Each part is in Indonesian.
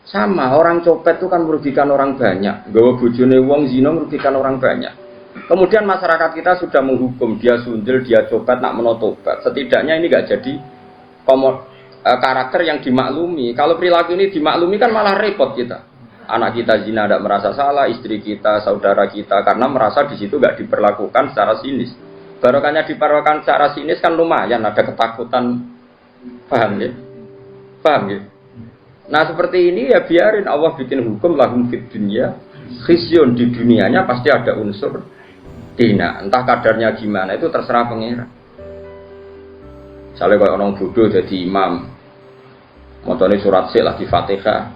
Sama, orang copet itu kan merugikan orang banyak. Gawa bojone wong zina merugikan orang banyak. Kemudian masyarakat kita sudah menghukum dia sundel, dia copet, nak menotobat. Setidaknya ini nggak jadi karakter yang dimaklumi. Kalau perilaku ini dimaklumi kan malah repot kita. Anak kita zina tidak merasa salah, istri kita, saudara kita, karena merasa di situ nggak diperlakukan secara sinis. Barokahnya diperlakukan secara sinis kan lumayan, ada ketakutan. Paham ya? Paham ya? Nah seperti ini ya biarin Allah bikin hukum lahum fid dunya khizyun, di dunianya pasti ada unsur hina, entah kadarnya gimana itu terserah pengira. Misalnya kalau orang bodoh jadi imam, motornya surat sik lagi Fatihah,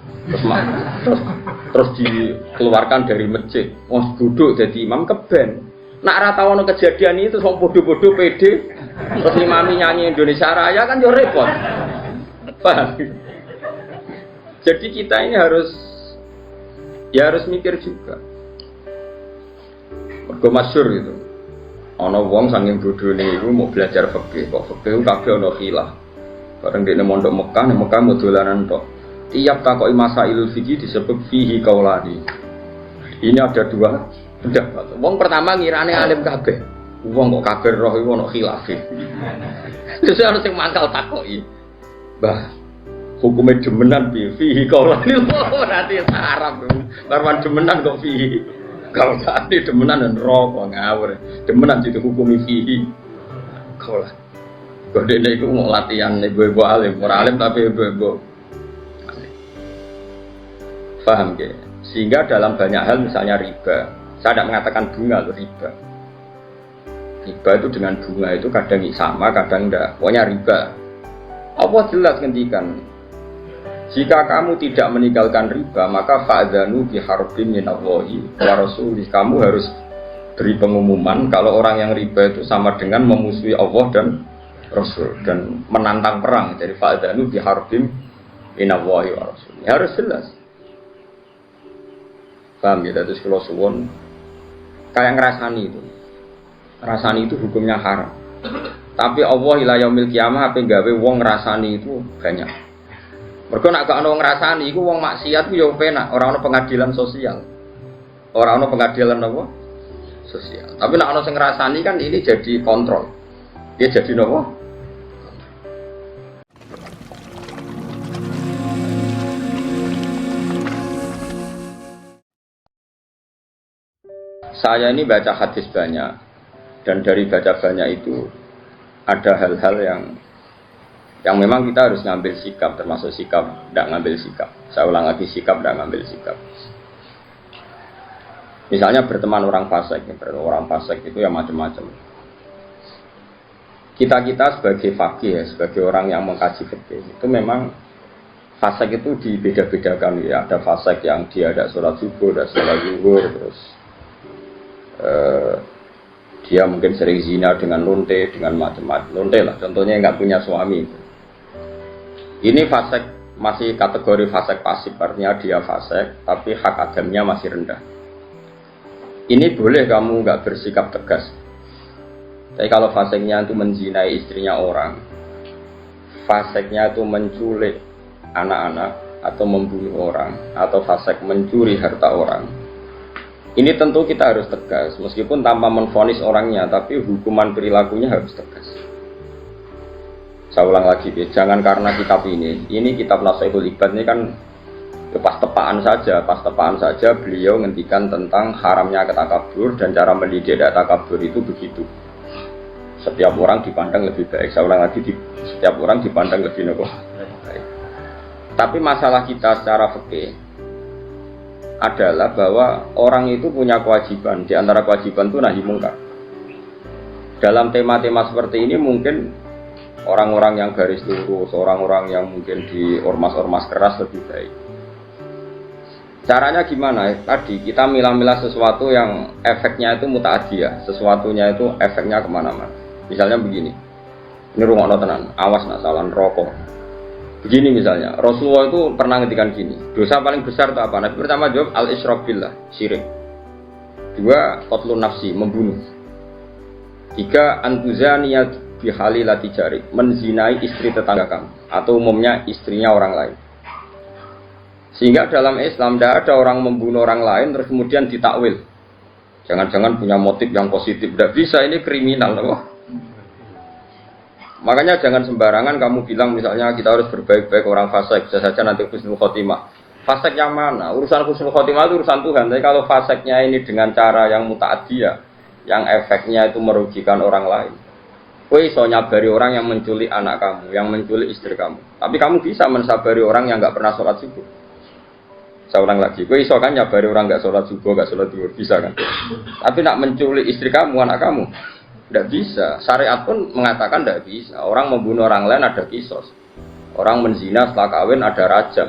terus dikeluarkan dari masjid, bodoh jadi imam keben. Nak rata ono kejadian itu sok bodoh-bodoh pede, terus imami nyanyi Indonesia Raya kan yo repot. Paham? Jadi kita ini harus mikir juga. Mergo masyhur gitu. Ana wong saking bodhone iku mau belajar fikih, kok fikih kabeh ana khilaf. Bareng dene mondok Mekah, nek Mekah mau dolanan tok. Tiap takoki masailul fikih disebut fihi qaulani. Ini ada dua pendapat. Wong pertama ngirane alim kabeh. Wong kok kabeh roh iku ana khilaf. Terus ana sing mangkal takoki. Mbah, hukumnya demenan fihi qaulani nanti Arab. Barwan demenan kok fihi. Kalau tadi demenan dan rokok ngawur, demenan itu hukumi fihi. Kalau kodenya itu mau latihan ibu-ibu alim, orang alim tapi ibu-ibu paham ke? Sehingga dalam banyak hal misalnya riba, saya tidak mengatakan bunga loh riba. Riba itu dengan bunga itu kadang sama, kadang tidak. Pokoknya riba. Allah jelas ngendikan, jika kamu tidak meninggalkan riba, maka fa'dzanu biharbin minallahi wa rasulih. Kamu harus beri pengumuman kalau orang yang riba itu sama dengan memusuhi Allah dan Rasul dan menantang perang. Jadi fa'dzanu biharbin minallahi wa rasulih. Harus jelas. Paham ya? Terus kalau suwon kayak ngerasani itu. Ngerasani itu hukumnya haram. Tapi Allah ila yaumil qiyamah apa gawe wong ngrasani itu banyak. Mergo nek gak ana wong ngrasani iku wong maksiat ku yo penak, ora ana pengadilan sosial. Ora ana pengadilan apa? Sosial. Tapi nek ana sing ngrasani kan ini jadi kontrol. Dia jadi napa? Saya ini baca hadis banyak dan dari baca banyak itu ada hal-hal yang memang kita harus ngambil sikap, termasuk sikap tidak ngambil sikap. Saya ulang lagi, sikap tidak ngambil sikap. Misalnya berteman orang fasik, orang fasik itu ya macam-macam. Kita sebagai faqih ya, sebagai orang yang mengkaji fikih itu memang fasik itu dibeda-bedakan ya. Ada fasik yang dia ada sholat subuh, ada sholat zuhur, terus dia mungkin sering zina dengan lonte, dengan macam-macam lonte lah. Contohnya nggak punya suami. Ini fasik masih kategori fasik pasif, artinya dia fasik, tapi hak agamanya masih rendah. Ini boleh kamu nggak bersikap tegas. Tapi kalau fasiknya itu menzinai istrinya orang, fasiknya itu menculik anak-anak atau membunuh orang, atau fasik mencuri harta orang. Ini tentu kita harus tegas, meskipun tanpa menvonis orangnya, tapi hukuman perilakunya harus tegas. Saya ulang lagi, jangan karena kitab ini kitab Nasihatul Ibad ini kan pas tepaan saja beliau ngendikan tentang haramnya ketakabur dan cara mendidik takabur itu begitu. Setiap orang dipandang lebih baik. Saya ulang lagi, setiap orang dipandang lebih baik. Tapi masalah kita secara fikih adalah bahwa orang itu punya kewajiban. Di antara kewajiban itu nahi mungkar. Dalam tema-tema seperti ini mungkin orang-orang yang garis lurus, orang-orang yang mungkin di ormas-ormas keras lebih baik. Caranya gimana? Tadi kita milah-milah sesuatu yang efeknya itu muta'adiyah, sesuatunya itu efeknya kemana-mana. Misalnya begini, ini rungokno tenan, awas nak salah rokok. Begini misalnya, Rasulullah itu pernah ngendikan gini, dosa paling besar itu apa? Nabi pertama jawab al-isyrak billah, syirik. 2, qatlun nafsi, membunuh. 3, antuzaniyat bihalilati jari, menzinai istri tetangga kamu atau umumnya istrinya orang lain. Sehingga dalam Islam tidak ada orang membunuh orang lain terus kemudian ditakwil. Jangan-jangan punya motif yang positif. Tidak bisa, ini kriminal. Loh. Makanya jangan sembarangan kamu bilang misalnya kita harus berbaik-baik orang fasik. Bisa saja nanti husnul khotimah. Fasik yang mana? Urusan husnul khotimah itu urusan Tuhan. Tapi kalau fasiknya ini dengan cara yang muta'adiyah, yang efeknya itu merugikan orang lain. Kowe iso nyabari orang yang menculik anak kamu, yang menculik istri kamu. Tapi kamu bisa mensabari orang yang nggak pernah sholat subuh. Saya ulang lagi, kowe iso kan nyabari orang nggak sholat subuh, nggak sholat duhur, bisa kan? Tapi nak menculik istri kamu, anak kamu, nggak bisa. Syariat pun mengatakan nggak bisa. Orang membunuh orang lain ada kisos. Orang menzina setelah kawin ada rajam.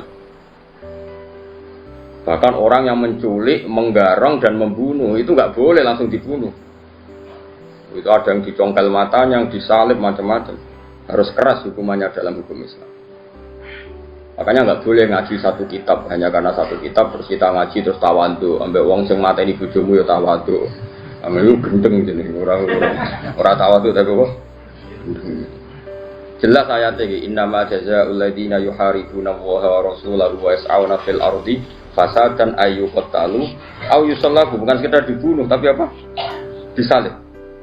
Bahkan orang yang menculik, menggarong dan membunuh itu nggak boleh langsung dibunuh. Itu ada yang dicongkel matanya, yang disalib macam-macam. Harus keras hukumannya dalam hukum Islam. Makanya nggak boleh ngaji satu kitab hanya karena satu kitab terus kita ngaji terus tawadhu. Ambek wong sing mateni bojomu ya tawadhu. Ambek lu gendeng jenenge ora tawadhu tapi kok. Jelas ayat iki innama jazaa'ul ladzina yuharibuna Allaha wa rasulahu wa yas'auna fil ardi fasadan ayyuqtalu aw yusallabu, bukan sekedar dibunuh tapi apa? Disalib.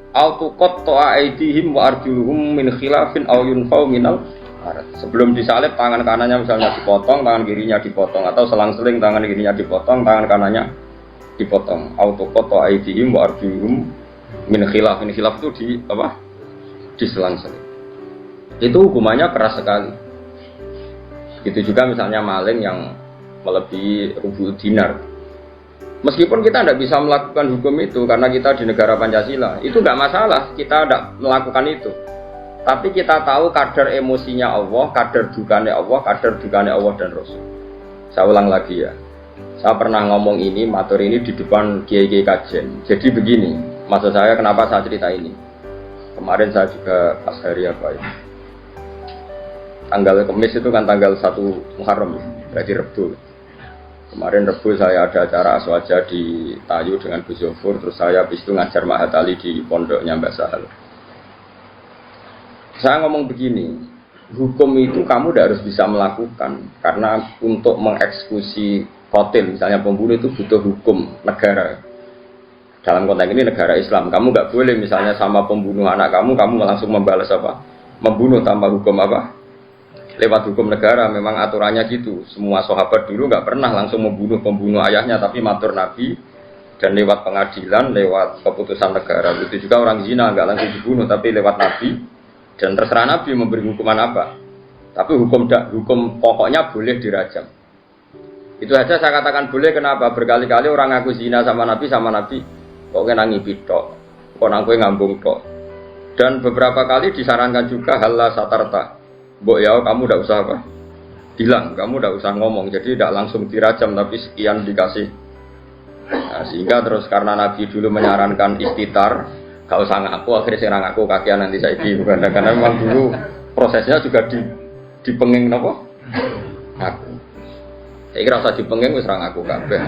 Autuqatta aydihim wa arjuluhum min khilafin aw yunfau minal ard. Sebelum disalib tangan kanannya misalnya dipotong, tangan kirinya dipotong, atau selang-seling tangan kirinya dipotong, tangan kanannya dipotong. Autuqatta aydihim wa arjuluhum min khilaf. Min khilaf itu di apa? Diselang-seling. Itu hukumannya keras sekali. Begitu juga misalnya maling yang melebihi rubu dinar. Meskipun kita tidak bisa melakukan hukum itu karena kita di negara Pancasila, itu nggak masalah, kita tidak melakukan itu. Tapi kita tahu kadar emosinya Allah, kadar dukanya Allah dan Rasul. Saya ulang lagi ya, saya pernah ngomong ini, matur ini di depan kiai-kiai kajian. Jadi begini, maksud saya kenapa saya cerita ini. Kemarin saya juga pas hari apa ya, tanggal Kamis itu kan tanggal 1 Muharram, berarti Rebu. Kemarin Rebu saya ada acara aswaja di Tayu dengan Gus Zofur, terus saya habis itu ngajar Mahat Ali di pondoknya Mbak Sahal. Saya ngomong begini, hukum itu kamu tidak harus bisa melakukan, karena untuk mengeksekusi qatil, misalnya pembunuh itu butuh hukum negara. Dalam konteks ini negara Islam, kamu nggak boleh misalnya sama pembunuh anak kamu langsung membalas apa? Membunuh tanpa hukum apa? Lewat hukum negara memang aturannya gitu. Semua sahabat dulu nggak pernah langsung membunuh pembunuh ayahnya, tapi matur Nabi dan lewat pengadilan, lewat keputusan negara. Itu juga orang zina nggak langsung dibunuh, tapi lewat Nabi dan terserah Nabi memberi hukuman apa. Tapi hukum pokoknya boleh dirajam. Itu saja saya katakan boleh. Kenapa? Berkali-kali orang ngaku zina sama Nabi kok ngenangi pitok, kok nangkue ngambung tok. Dan beberapa kali disarankan juga halal satarta. Mbok ya kamu tidak usah apa? Bilang, kamu tidak usah ngomong. Jadi tidak langsung dirajam tapi sekian dikasih. Nah, sehingga terus karena Nabi dulu menyarankan istitar, gak usah ngaku, akhirnya saya ngaku kakian nanti saya bukan. Karena memang dulu prosesnya juga dipenging apa? Ngaku. Saya kira usah dipenging wis ra ngaku kabeh.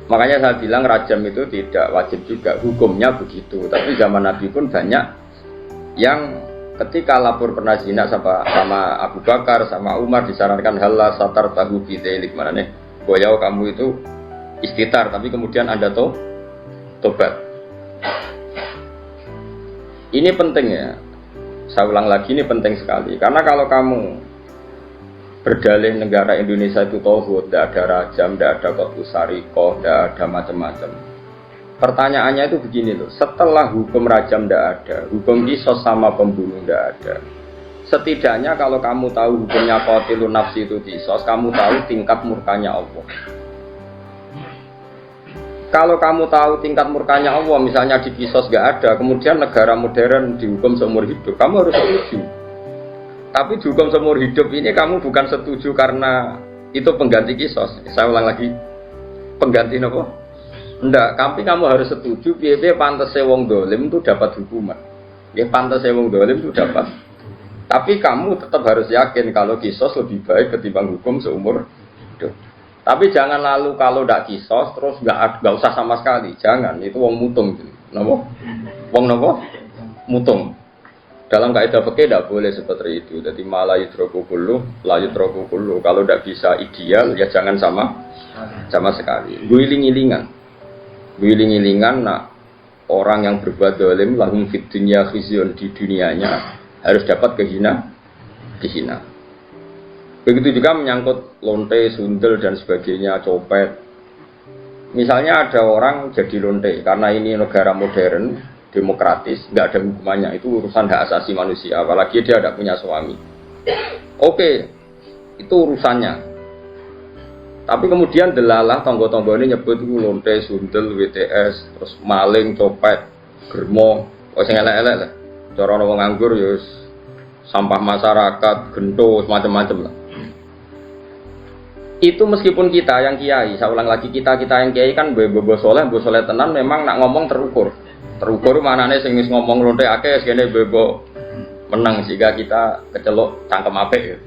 Makanya saya bilang rajam itu tidak wajib juga, hukumnya begitu. Tapi zaman Nabi pun banyak yang ketika lapor pernah zina sama Abu Bakar, sama Umar disarankan halal satar tahu bidzalik, mana nih boyau kamu itu istitar, tapi kemudian Anda tobat. Ini penting ya, saya ulang lagi, ini penting sekali. Karena kalau kamu berdalih negara Indonesia itu tauhid, tidak ada rajam, tidak ada qat'us sariqah, tidak ada macam-macam. Pertanyaannya itu begini loh, setelah hukum rajam tidak ada, hukum qisas sama pembunuh tidak ada. Setidaknya kalau kamu tahu hukumnya qatilun nafsi itu qisas, kamu tahu tingkat murkanya Allah. Kalau kamu tahu tingkat murkanya Allah, misalnya di qisas nggak ada, kemudian negara modern dihukum seumur hidup, kamu harus setuju. Tapi dihukum seumur hidup ini kamu bukan setuju karena itu pengganti qisas. Saya ulang lagi, pengganti apa? Enggak, tapi kamu harus setuju piye-piye pantese wong dolim itu dapat hukuman. Ya pantese wong dolim itu dapat. Tapi kamu tetap harus yakin kalau qisas lebih baik ketimbang hukum seumur hidup. Tapi jangan lalu kalau ndak qisas terus enggak usah sama sekali. Jangan, itu wong mutung. Napa? Wong napa? Mutung. Dalam kaidah fikih tidak boleh seperti itu. Jadi malah yutraku kullu, la yutraku kullu. Kalau tidak bisa ideal, ya jangan sama sekali. Guling-gilingan, nah orang yang berbuat zalim lahum fid dunya khizyun, di dunianya harus dapat dihina. Begitu juga menyangkut lonte, sundel dan sebagainya, copet. Misalnya ada orang jadi lonte karena ini negara modern, demokratis, nggak ada hukumannya, itu urusan hak asasi manusia, apalagi dia tidak punya suami. Oke, itu urusannya. Tapi kemudian delalah tonggo-tonggo ini nyebut itu lonte, sundel, WTS, terus maling, copet, germo, sing elek-elek lah. Cara wong nganggur ya sampah masyarakat, gento, macam-macam lah. Itu meskipun kita yang kiai, saya ulang lagi, kita yang kiai kan bobo soleh tenan memang nak ngomong terukur manane sing wis ngomong lonte akeh sekene bebo menang sehingga kita kecelok cangkem apik ya.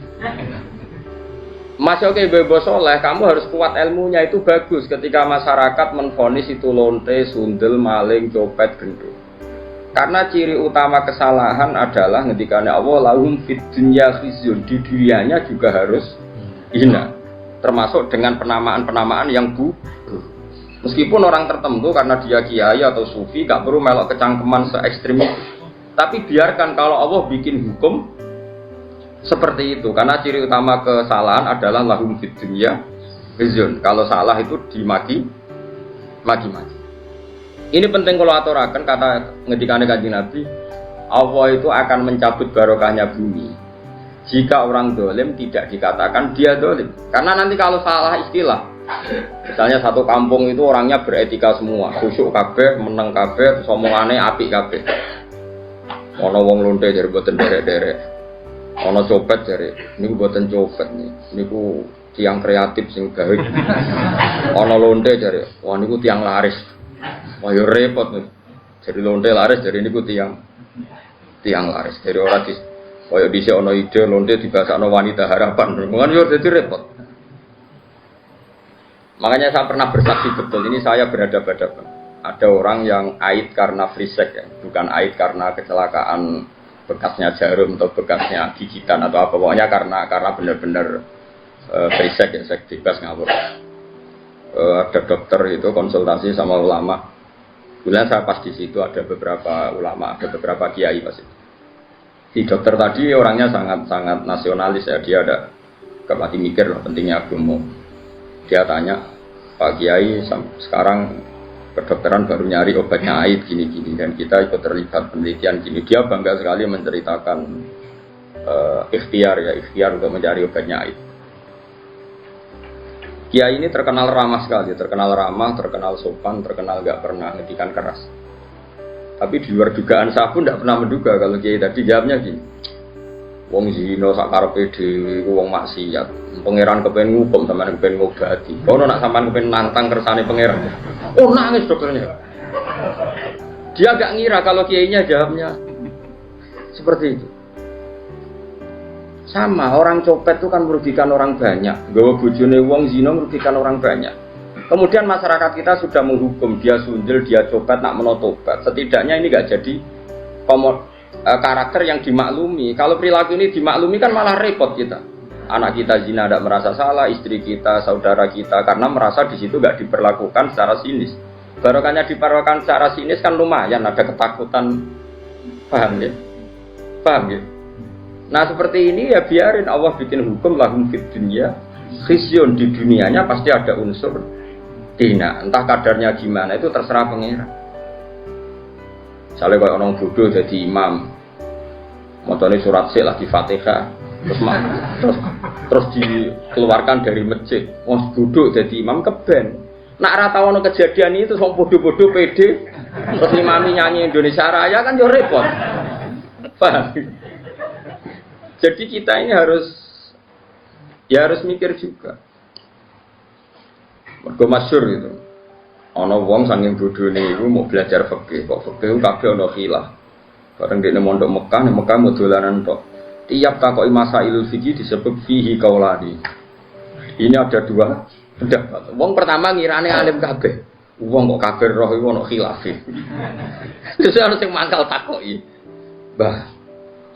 Mas oke bebo soleh, kamu harus kuat ilmunya, itu bagus ketika masyarakat menvonis itu lonte, sundel, maling, copet, gendut. Karena ciri utama kesalahan adalah ngendikane Allah lahum fid dunya khizyun, di dunianya juga harus hina. Termasuk dengan penamaan yang buruk. Meskipun orang tertentu karena dia kiai atau sufi gak perlu melok kecangkeman se-ekstrim itu. Tapi biarkan kalau Allah bikin hukum seperti itu. Karena ciri utama kesalahan adalah lahum fid dunya khizyun. Kalau salah itu dimaki. Ini penting kalau aturaken kata ngendikane Kanjeng Nabi, Allah itu akan mencabut barokahnya bumi jika orang dolim tidak dikatakan dia dolim. Karena nanti kalau salah istilah, misalnya satu kampung itu orangnya beretika semua, khusyuk kabeh, meneng kabeh, terus omongane apik kabeh. Ana wong lonte jare boten derek-derek. Ana copet jare niku boten copet niku tiang kreatif sing gawe. Ana lonte jare wah niku tiang laris. Wah yo repot nih. Jadi lonte laris jare niku tiang laris. Jadi ora dis kaya dhisik ana ide lonte dibasakno wanita harapan. Mungkin yo dadi repot. Makanya saya pernah bersaksi betul, ini saya berhadapan-hadapan. Ada orang yang aid karena free sex ya, bukan aid karena kecelakaan bekasnya jarum atau bekasnya gigitan atau apa, pokoknya karena benar-benar free sex ya, seks bebas ngawur. Ada dokter itu konsultasi sama ulama. Kemudian saya pas di situ ada beberapa ulama, ada beberapa kiai pas itu. Si dokter tadi orangnya sangat nasionalis ya, dia ada kepati mikir lah pentingnya agama. Dia tanya, Pak Kiai, sekarang kedokteran baru nyari obatnya AIDS gini-gini dan kita ikut terlibat penelitian gini. Dia bangga sekali menceritakan ikhtiar untuk mencari obatnya AIDS. Kiai ini terkenal ramah sekali, terkenal sopan, terkenal gak pernah ngedikan keras. Tapi di luar dugaan saya pun tidak pernah menduga kalau Kiai tadi jawabnya gini. Wong zina sak karepe dhewe iku wong maksiat. Pangeran kepen ngukum sampean kepen ngobati. Kono nak sampean kepen nantang kersane pangeran. Oh nangis dokternya. Dia enggak ngira kalau kiainya jawabnya seperti itu. Sama orang copet itu kan merugikan orang banyak. Gawa bojone wong zina merugikan orang banyak. Kemudian masyarakat kita sudah menghukum dia sundel, dia copet nak menotobat. Setidaknya ini enggak jadi karakter yang dimaklumi. Kalau perilaku ini dimaklumi kan malah repot kita. Anak kita zina tidak merasa salah, istri kita, saudara kita, karena merasa di situ nggak diperlakukan secara sinis. Barokahnya diperlakukan secara sinis kan lumayan, ada ketakutan. Paham ya? Nah seperti ini ya biarin Allah bikin hukum lahum fid dunya khizyun, di dunianya pasti ada unsur dina. Entah kadarnya gimana itu terserah pengira. Misalnya kalau orang bodoh jadi imam, motornya surat sik lagi Fatihah, terus dikeluarkan dari masjid. Wong bodoh jadi imam keben. Nak rata ono kejadian itu wong bodoh-bodoh pede, terus imami nyanyi Indonesia Raya kan yo repot. Paham? Jadi kita ini harus mikir juga. Mergo masyhur gitu. Ana wong saking bodhone iku mau belajar fikih, kok fikih kabeh ana khilaf. Bareng dene mondok Mekah, ning Mekah mau dolanan tok. Tiap takoki masailul fikih disebut fihi qaulani. Ini ada dua pendapat. Wong pertama ngirane alim kabeh. Wong kok kabeh roh iku ana khilaf. Terus ana sing mangkal takoki. Mbah,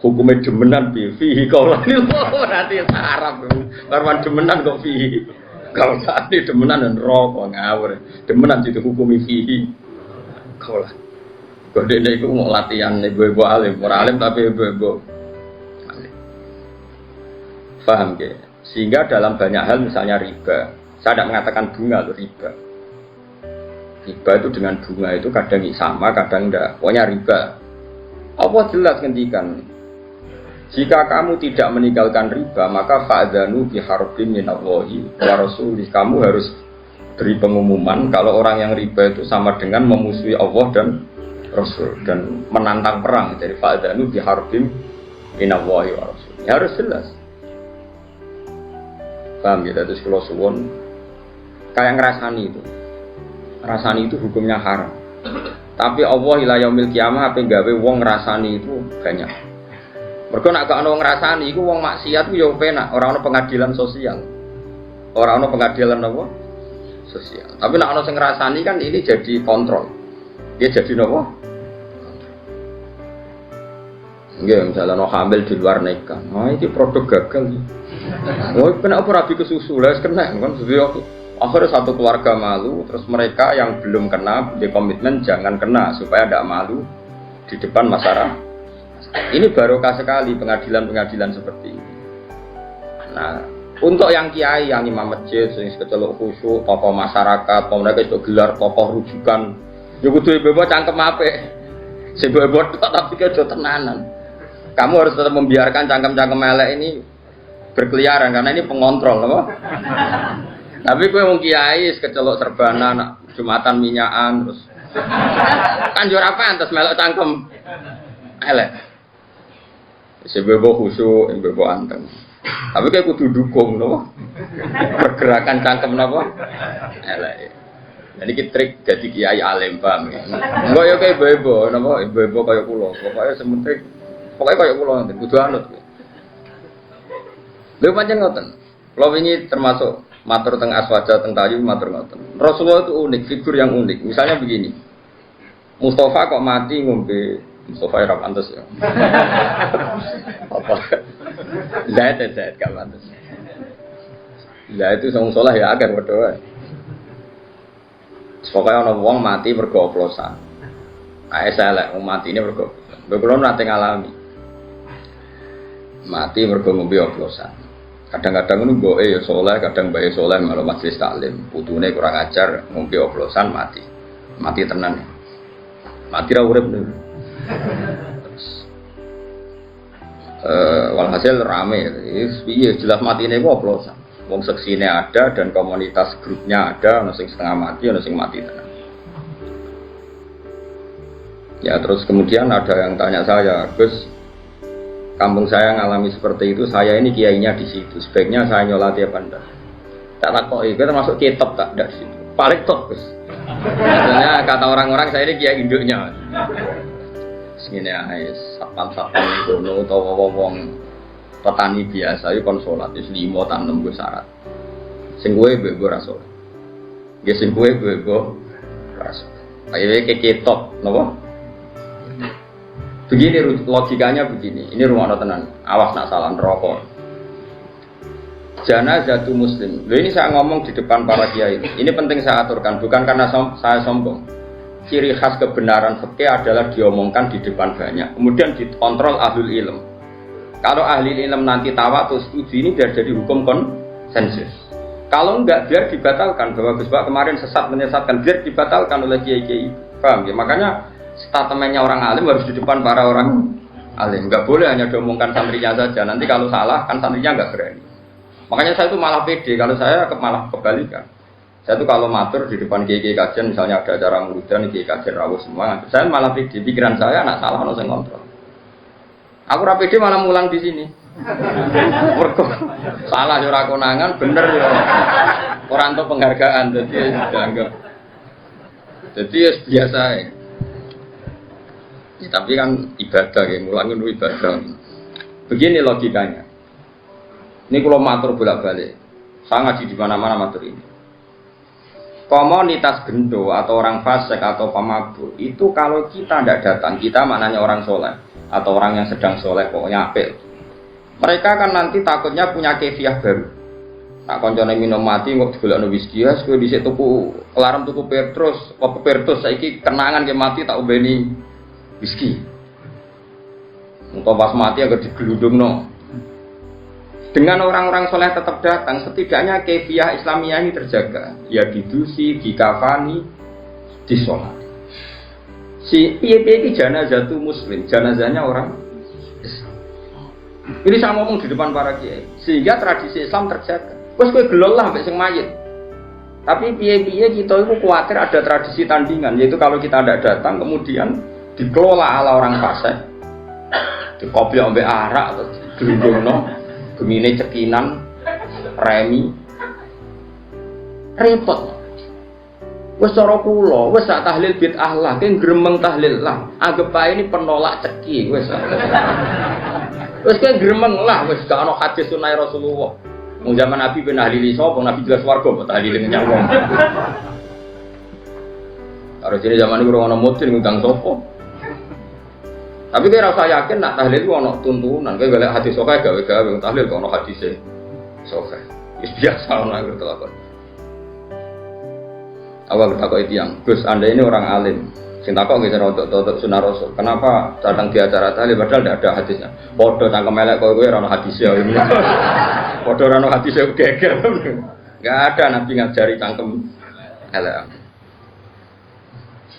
hukumnya demenan fihi kaulan itu berarti Arab. Karwan demenan kok fihi. Kaulan ini demenan dan rokok ngawur. Demenan itu hukumi fihi kaulan. Kode ini mau latihan ibu-ibu alim, orang alim tapi ibu-ibu alim. Paham ke? Sehingga dalam banyak hal misalnya riba, saya tidak mengatakan bunga itu riba. Riba itu dengan bunga itu kadang sama, kadang tidak. Pokoknya riba. Allah jelas ngendikan, jika kamu tidak meninggalkan riba, maka fa'dzanu biharbin minallahi wa rasulih. Kamu harus beri pengumuman kalau orang yang riba itu sama dengan memusuhi Allah dan Rasul dan menantang perang. Jadi fa'dzanu biharbin minallahi wa rasulih. Ya, harus jelas. Paham ya, terus kalau suwon kayak ngerasani itu hukumnya haram. Tapi Allah ila yaumil kiamah ape gawe wong ngrasani itu banyak. Mergo nek gak ono ngrasani iku wong maksiat ku ya penak, ora ono pengadilan sosial. Ora ono pengadilan apa? Sosial. Tapi nek ono sing ngrasani kan ini jadi kontrol. Dia jadi napa? Nggih, misalnya no hamil di luar nikah. Nah, ini produk gagal. Oh, kenapa rabi ke susu? Lah kena kan akhirnya satu keluarga malu, terus mereka yang belum kena di komitmen jangan kena supaya tidak malu di depan masyarakat. Ini barokah sekali pengadilan-pengadilan seperti ini. Nah, untuk yang kiai, yang imam masjid, yang kecelok khusyuk, tokoh masyarakat, mereka itu gelar tokoh rujukan. Ya kudu ibu cangkem apik. Sebo-sebo tapi kejo tenanan. Kamu harus tetap membiarkan cangkem-cangkem elek ini berkeliaran karena ini pengontrol, apa? Tapi gue mau kiai kecelok serbana, nak jumatan minyakan terus. Kan juara pantes melok cangkem elek. Sebo khusyuk, sebo anteng. Tapi kayak kudu dukung, apa? Pergerakan cangkem apa? Elek. Jadi kita trik jadi kiai alim paham ya. Enggak ya kayak ibu-ibu, nama ibu-ibu kayak pulau. Pokoknya sementing, pokoknya kayak pulau nanti. Kudu anut. Lalu panjang ngoten. Kalau ini termasuk matur teng aswaja teng tayu matur ngoten. Rasulullah itu unik, figur yang unik. Misalnya begini, Mustafa kok mati ngombe. Mustafa era pantes ya. Apa? Zaid gak pantes. Zaid itu sang soleh ya agar berdoa. Pokoknya orang wong mati mergo oplosan. Elek wong mati ini mergo. Bekulon nanti ngalami. Mati mergo ngombe oplosan. Kadang-kadang ngono mboke ya soleh, kadang bae soleh malah majelis taklim. Putune kurang ajar ngombe oplosan mati. Mati tenan. Mati ra urip niku. Walhasil rame. Piye jelas matine ku oplosan. Wong seksine ada dan komunitas grupnya ada, ono sing setengah mati, ono sing mati tenan. Ya terus kemudian ada yang tanya saya, Gus, kampung saya ngalami seperti itu, saya ini kiainya di situ, sebaiknya saya nyolati apa enggak? Tak takoki, kita termasuk kitab tak di situ. Paling top, Gus. Maksudnya kata orang-orang saya ini kiai induknya. Segini ae, sapan-sapan ngono utawa wong petani biasa itu kon salat wis 5 ta 6 gue syarat. Sing kowe mbok ora salat. Nggih sing kowe mbok ora salat. Ayo ketok napa? Begini logikanya begini. Ini rumah tenan. Awas nak salah rokok. Janazatu muslim. Loh ini saya ngomong di depan para kiai. Ini penting saya aturkan bukan karena saya sombong. Ciri khas kebenaran fikih adalah diomongkan di depan banyak. Kemudian dikontrol ahlul ilm. Kalau ahli ilm nanti tawatus setuju ini biar jadi hukum konsensus. Kalau enggak biar dibatalkan. Bahwa Gus Pak kemarin sesat menyesatkan biar dibatalkan oleh kiai-kiai. Paham ya? Makanya statementnya orang alim harus di depan para orang alim. Enggak boleh hanya diomongkan santrinya saja. Nanti kalau salah kan santrinya enggak berani. Makanya saya itu malah pede. Kalau saya malah kebalikan. Saya itu kalau matur di depan kiai-kiai kajian misalnya ada acara muludan kiai kajian rawuh semua. Saya malah pede. Pikiran saya anak salah ono sing kontrol. Aku rapide malah mulang di sini. Mergo salah yo ora konangan, bener yo. Ora entuk penghargaan dadi dianggap. Dadi ya biasa ya. Tapi kan ibadah ya, mulang itu ibadah. Begini logikanya. Ini kalau matur bolak-balik. Saya ngaji di mana-mana matur ini. komunitas gendo atau orang fasik atau pemabuk itu kalau kita tidak datang, kita maknanya orang soleh atau orang yang sedang soleh pokoknya apik. Mereka kan nanti takutnya punya kefiah baru. Nak koncone minum mati kok digolekno whisky ya, kowe dhisik tuku kelarem tuku Petrus, apa Petrus saiki kenangan ke mati tak ubeni whisky. Engko pas mati agar digelundungno. Dengan orang-orang soleh tetap datang, setidaknya kefiah Islamiyah ini terjaga. Ya didusi, dikafani, disolat. Si piye-piye iki janazah itu muslim, janazahnya orang Islam. Ini saya ngomong di depan para kiai, sehingga tradisi Islam terjaga. Wes kowe gelol lah mbek sing mayit. Tapi piye-piye kita itu khawatir ada tradisi tandingan, yaitu kalau kita tidak datang kemudian dikelola ala orang fasik. Dikopi ambek arak atau digelundungno. Gemine cekinan, remi, repot. Wes cara kula, wes sak tahlil bid'ah lah, ki gremeng tahlil lah. Anggap ae ini penolak ceki wes. Wes ki gremeng lah, wes gak ana hadis sunah Rasulullah. Wong zaman Nabi ben tahlili sapa, Nabi jelas warga kok tahlile nyang wong. Karo jene zaman iku ora ana mudin ngundang sapa. Tapi kira rasa yakin nak tahlil itu ada tuntunan. Kaya galak hadis sokeh gawe-gawe tahlil kok ada hadisnya sokeh. Itu biasa orang itu telakon. Awal kita kok itu yang Gus, Anda ini orang alim. Sing takok nggih untuk sunah Rasul. Kenapa datang di acara tahlil padahal tidak ada hadisnya? Padha cangkem elek kowe ora ana hadisnya. Padha ora ana hadisnya geger. Enggak ada Nabi ngajari cangkem elek.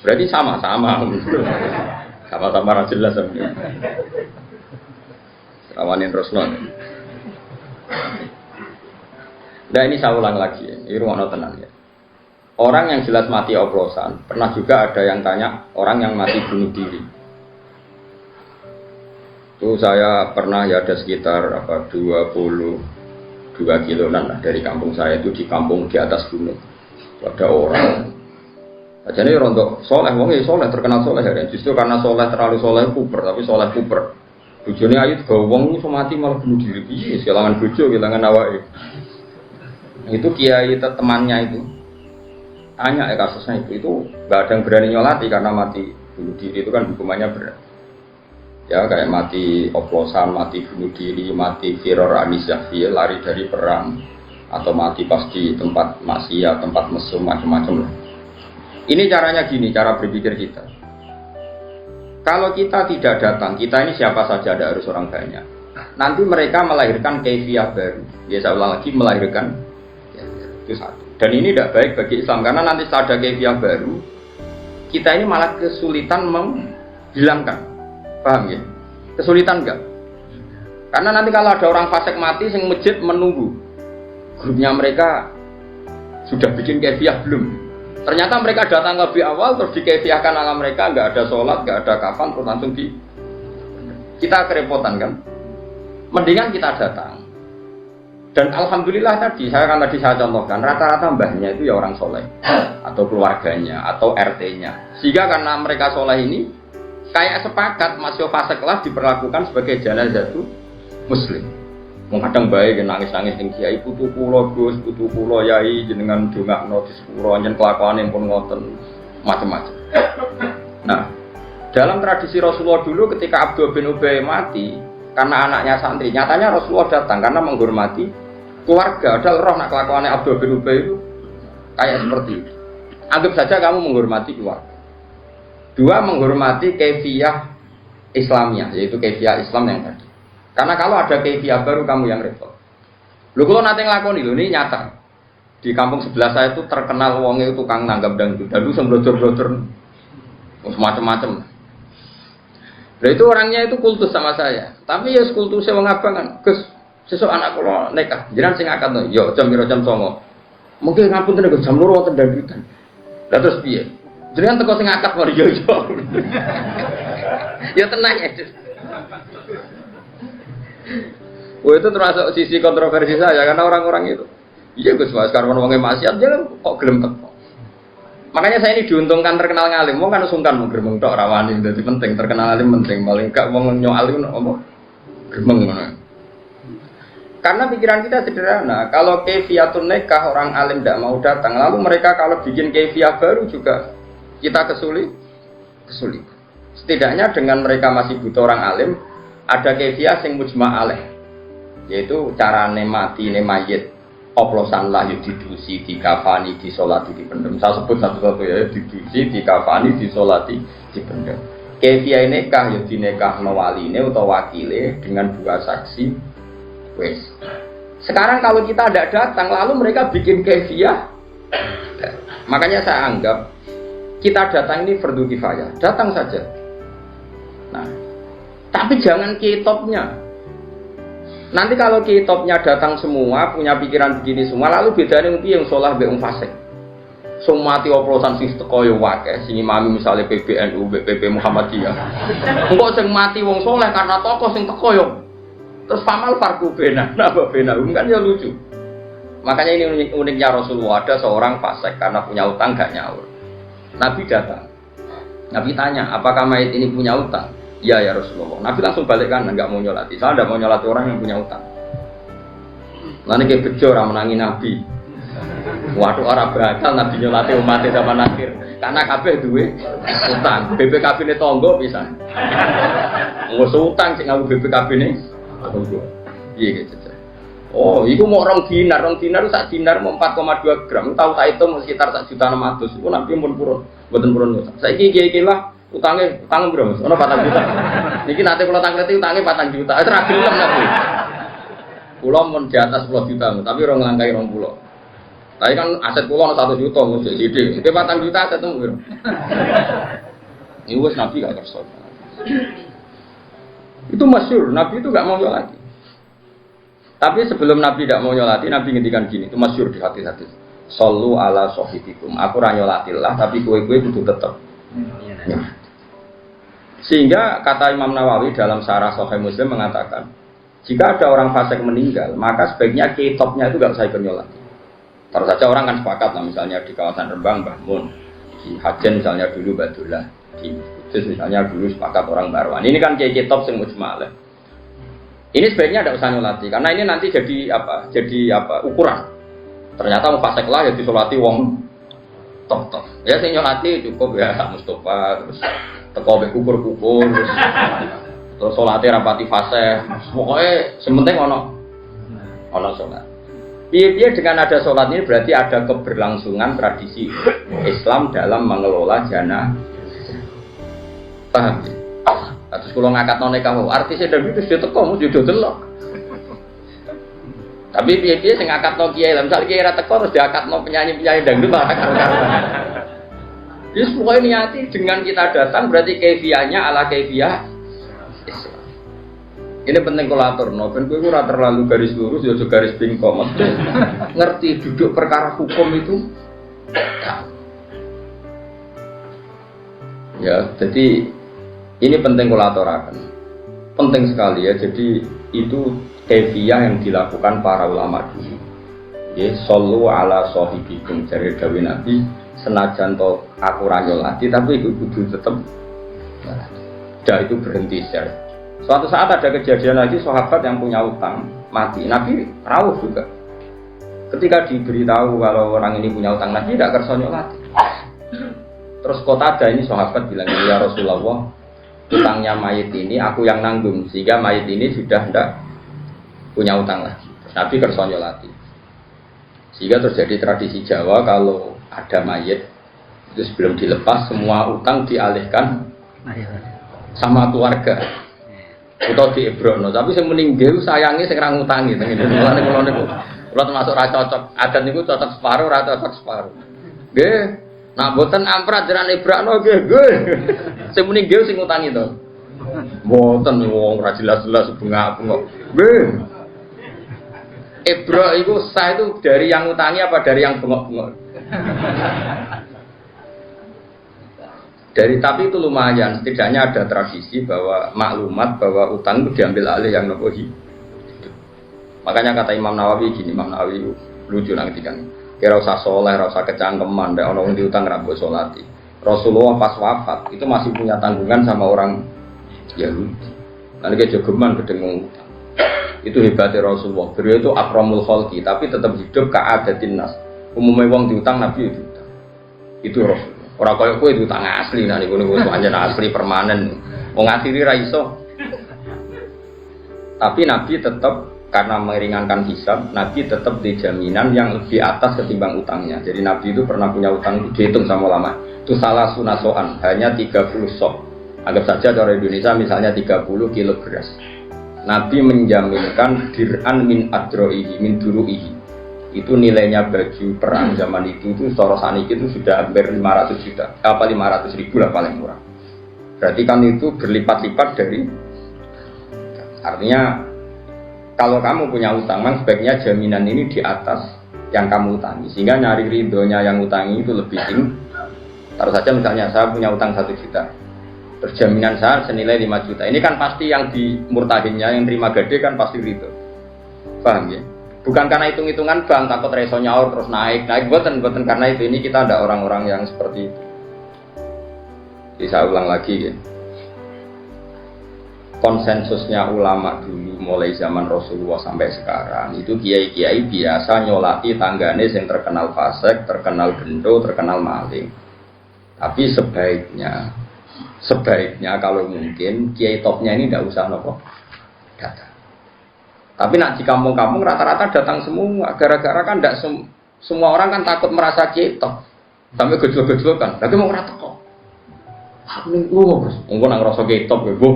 Berarti sama-sama. Sama-sama ra jelas sampe. Rawanin Rosnon. Nah ini saya ulang lagi, ini ruang tenang ya. Orang yang jelas mati oplosan, pernah juga ada yang tanya orang yang mati bunuh diri. Itu saya pernah ya ada sekitar 22 kiloan lah dari kampung saya itu di kampung di atas gunung. Ada orang. Jadi rontok soleh, wongnya soleh terkenal soleh ya. Justru karena soleh terlalu soleh kuper, tapi soleh kuper. Bujone ayu juga wong itu mati malah bunuh diri. Iya, kehilangan bojo, kehilangan awake. Itu kiai temannya itu tanya ya kasusnya itu nggak ada yang berani nyolati karena mati bunuh diri itu kan hukumannya berat. Ya kayak mati oplosan, mati bunuh diri, mati firor anisyafi, lari dari perang, atau mati pas di tempat maksiat, tempat mesum macam-macam lah. Ini caranya gini, cara berpikir kita. Kalau kita tidak datang, kita ini siapa saja, ada harus orang banyak. Nanti mereka melahirkan kefiah baru. Ya saya ulang lagi, melahirkan ya, itu satu. Dan ini tidak baik bagi Islam karena nanti setelah ada kefiah baru, kita ini malah kesulitan menghilangkan. Paham ya? Kesulitan enggak? Karena nanti kalau ada orang fasik mati, sing masjid menunggu. Grupnya mereka sudah bikin kefiah belum? Ternyata mereka datang lebih awal terus dikefiahkan ala mereka, nggak ada sholat, nggak ada kafan, terus langsung kita kerepotan kan. Mendingan kita datang. Dan alhamdulillah tadi saya contohkan rata-rata mbahnya itu ya orang soleh atau keluarganya atau RT-nya. Sehingga karena mereka soleh ini kayak sepakat masuk fase kelas diperlakukan sebagai janazah itu muslim. Kadang baik nangis-nangis ning kiai putu kula Gus, putu kula yai jenengan dongakno di sepuro nyen kelakuane pun ngoten macam-macam. Nah, dalam tradisi Rasulullah dulu ketika Abdul bin Ubay mati karena anaknya santri, nyatanya Rasulullah datang karena menghormati keluarga. Ada roh nak kelakuane Abdul bin Ubay itu kayak seperti itu. Anggap saja kamu menghormati keluarga. Dua, menghormati kefiah Islamiyah, yaitu kefiah Islam yang tadi. Karena kalau ada kefiah baru kamu yang repot. Lu kalau nanti ngelakoni ini nyata. Di kampung sebelah saya itu terkenal wongnya itu tukang nanggap dangdut. Dulu semblodor-blodor semacam-macam. Nah itu orangnya itu kultus sama saya. Tapi ya kultusnya wong abangan. Gus, sesuk anak kula nikah. Jenengan sing akad to. Yo jam 09.00. Mungkin ngapunten Gus jam 2 wonten dangdutan. Lah terus piye? Jenengan teko sing akad mari yo. Ya tenang ya. Oh itu termasuk sisi kontroversi saya karena orang-orang itu, iya Gus Mas karena wongnya maksiat jangan kok gelem teko. Makanya saya ini diuntungkan terkenal ngalim, wong kan sungkan mau gremeng tok rawani, jadi penting terkenal alim penting, paling gak wong nyoal itu apa gremeng ngono. Karena pikiran kita sederhana, kalau kefiatun nikah orang alim tidak mau datang, lalu mereka kalau bikin kefiah baru juga kita kesulit. Setidaknya dengan mereka masih butuh orang alim, ada kefiah yang mujma' alaih, yaitu cara mati mayit, oplosan lah yuk didusi, dikafani, disolati, dipendem. Saya sebut satu-satu ya, didusi, dikafani, disolati, dipendem. Kefiah nikah yuk dinikah waline atau wakile dengan 2 saksi. Wes. Sekarang kalau kita tidak datang, lalu mereka bikin kefiah. Makanya saya anggap kita datang ini fardu kifayah, datang saja. Nah, tapi jangan kitopnya. Nanti kalau kitopnya datang semua, punya pikiran begini semua, lalu bedanya yang sholah be fasik. Mati oplosan sing teko yo wakeh, sing imami misalnya PBNU, BP Muhammadiyah. Engko sing mati wong soleh karena tokoh sing teko yo. Terus pamal farku bena, napa bena, kan ya lucu. Makanya ini uniknya Rasulullah, ada seorang fasik karena punya utang gak nyaur. Nabi datang, Nabi tanya, apakah mayit ini punya utang? Ya ya Rasulullah. Nabi langsung balik kanan, nggak mau nyolati. Saya tidak mau nyolati orang yang punya utang. Nanti kayak bejo orang menangi Nabi. Waduh orang bakal Nabi nyolati umatnya zaman akhir. Karena kabeh duwe utang. BPKB ini tonggo bisa. Nggak utang sih ngaku BPKB ini. Iya gitu. Oh, itu mau rong dinar itu sak dinar mau 4,2 gram. Tahu tak itu mau sekitar 1.600.000. Itu Nabi pun purun, buatan purun. Saya iki lah utang berapa? Ono 4 juta. Niki nanti kalau tanglet utangnya 4 juta. Itu ragu lah Nabi. Pulau mau di atas 10 juta, tapi orang langkai 20. Tapi kan aset pulau 1 juta, mesti sidik. Itu 4 juta aset itu. Ini wes Nabi gak kerso. Itu masyhur, Nabi itu gak mau nyolati. Tapi sebelum Nabi tidak mau nyolati, Nabi ngendikan gini, itu masyhur di hadis-hadis. Sallu ala sahibikum. Aku ra nyolatillah, tapi kowe-kowe kudu tetep. Ya. Sehingga kata Imam Nawawi dalam Syarah Sahih Muslim mengatakan, jika ada orang fasik meninggal, maka sebaiknya kitopnya itu gak usah ikut nyolati. Terus saja orang kan sepakat lah, misalnya di kawasan Rembang, Mbah Mun, di Hajen misalnya dulu Badullah, di Kudus misalnya dulu sepakat orang Barwan. Ini kan kitop sing mujmalah. Ini sebaiknya tidak usah nyolati, karena ini nanti jadi ukuran. Ternyata mau fasik lah ya disolati wong top. Ya sing nyolati cukup ya Mustafa, terus teko mek kukur-kukur, terus salate rapati fase. Pokoknya sementing ono salat. Piye dengan ada salat ini berarti ada keberlangsungan tradisi Islam dalam mengelola jenazah. Paham? Terus kalau ngangkat kamu artisnya dan itu sudah teko mau jodoh delok. Tapi piye-piye sing ngangkat kiai, misal kiai ra teko terus diangkat penyanyi-penyanyi dangdut malah karo-karoan. Jadi pokoknya niati dengan kita datang berarti kaifiahnya ala kaifiah Islam. Ini penting kolator, ben kowe ora terlalu garis lurus ya aja garis bingkong. Mesti ngerti duduk perkara hukum itu. Ya, jadi ini penting kolatorakan, penting sekali ya. Jadi itu kaifiah yang dilakukan para ulama dulu. Ya, sallu ala sahibikum dari dawuh Nabi, senajan to aku ra nyolati tapi itu kudu tetep. Nah, itu berhenti share. Suatu saat ada kejadian lagi sahabat yang punya utang mati. Nabi rawuh juga. Ketika diberitahu kalau orang ini punya utang, Nabi tidak kersa nyolati. Terus Qatadah ini sahabat bilang, ya Rasulullah, utangnya mayit ini aku yang nanggung, sehingga mayit ini sudah tidak punya utang lagi. Nabi kersa nyolati. Sehingga terjadi tradisi Jawa kalau ada mayit itu sebelum dilepas semua utang dialihkan sama keluarga atau diebrokno. Tapi sing meninggal sayangi sing ra ngutangi teng ngene. Kula termasuk ra cocok. Adat niku cocok separuh, ra cocok separuh. Nggih. Nak mboten amprat jaran ebrakno nggih. Sing meninggal sing ngutangi to. Mboten wong ra jelas-jelas bunga-bunga. Nggih. Ebro itu sah itu dari yang ngutangi apa dari yang bengok-bengok? Tapi itu lumayan, setidaknya ada tradisi bahwa maklumat bahwa utang itu diambil alih yang nopo hidup. Makanya kata Imam Nawawi gini, Imam Nawawi lucu nanti kan. Kira usah soleh, usah kecangkeman, ndak ono diutang ra mbok salati. Rasulullah pas wafat itu masih punya tanggungan sama orang Yahudi. Nanti kejogeman gedeng utang. Itu hebatnya Rasulullah. Beliau itu akramul khalqi, tapi tetap hidup ka'adatin nas. Umumnya wong diutang Nabi itu diutang. Itu Rasulullah. Orang kaya kowe diutang asli, nah niku anjen asli permanen. Wong akhiri ra iso. Tapi Nabi tetap karena meringankan hisab, Nabi tetap di jaminan yang lebih atas ketimbang utangnya. Jadi Nabi itu pernah punya utang dihitung sama ulama. Itu salah sunasoan, hanya 30 sok. Anggap saja cara Indonesia misalnya 30 kilo beras. Nabi menjaminkan dir'an min adro'ihi, min duru'ihi. Itu nilainya baju perang zaman itu secara saniki itu sudah hampir 500 juta. Apa 500 ribu lah paling murah. Berarti kan itu berlipat-lipat dari. Artinya kalau kamu punya utang, memang sebaiknya jaminan ini di atas yang kamu utangi. Sehingga nyari ridhonya yang utangi itu lebih tinggi. Taruh saja misalnya saya punya utang 1 juta. Terus jaminan saya senilai 5 juta. Ini kan pasti yang dimurtahinnya, yang terima gede kan pasti ridho. Paham ya? Bukan karena hitung-hitungan bang, takut reso nyaur terus naik. Buatan karena itu. Ini kita ada orang-orang yang seperti itu. Jadi saya ulang lagi ya. Konsensusnya ulama dulu mulai zaman Rasulullah sampai sekarang itu kiai-kiai biasa nyolati tanggane yang terkenal fasik, terkenal gendo, terkenal maling. Tapi sebaiknya kalau mungkin kiai topnya ini tidak usah datang. Tapi nak di kampung-kampung rata-rata datang semua. Gara-gara kan tidak semua orang kan takut merasa kiai top. Sampai gejol-gejol kan. Tapi mau rata kok. Aku nih bos. Engkau nang rasa kiai top ya bu.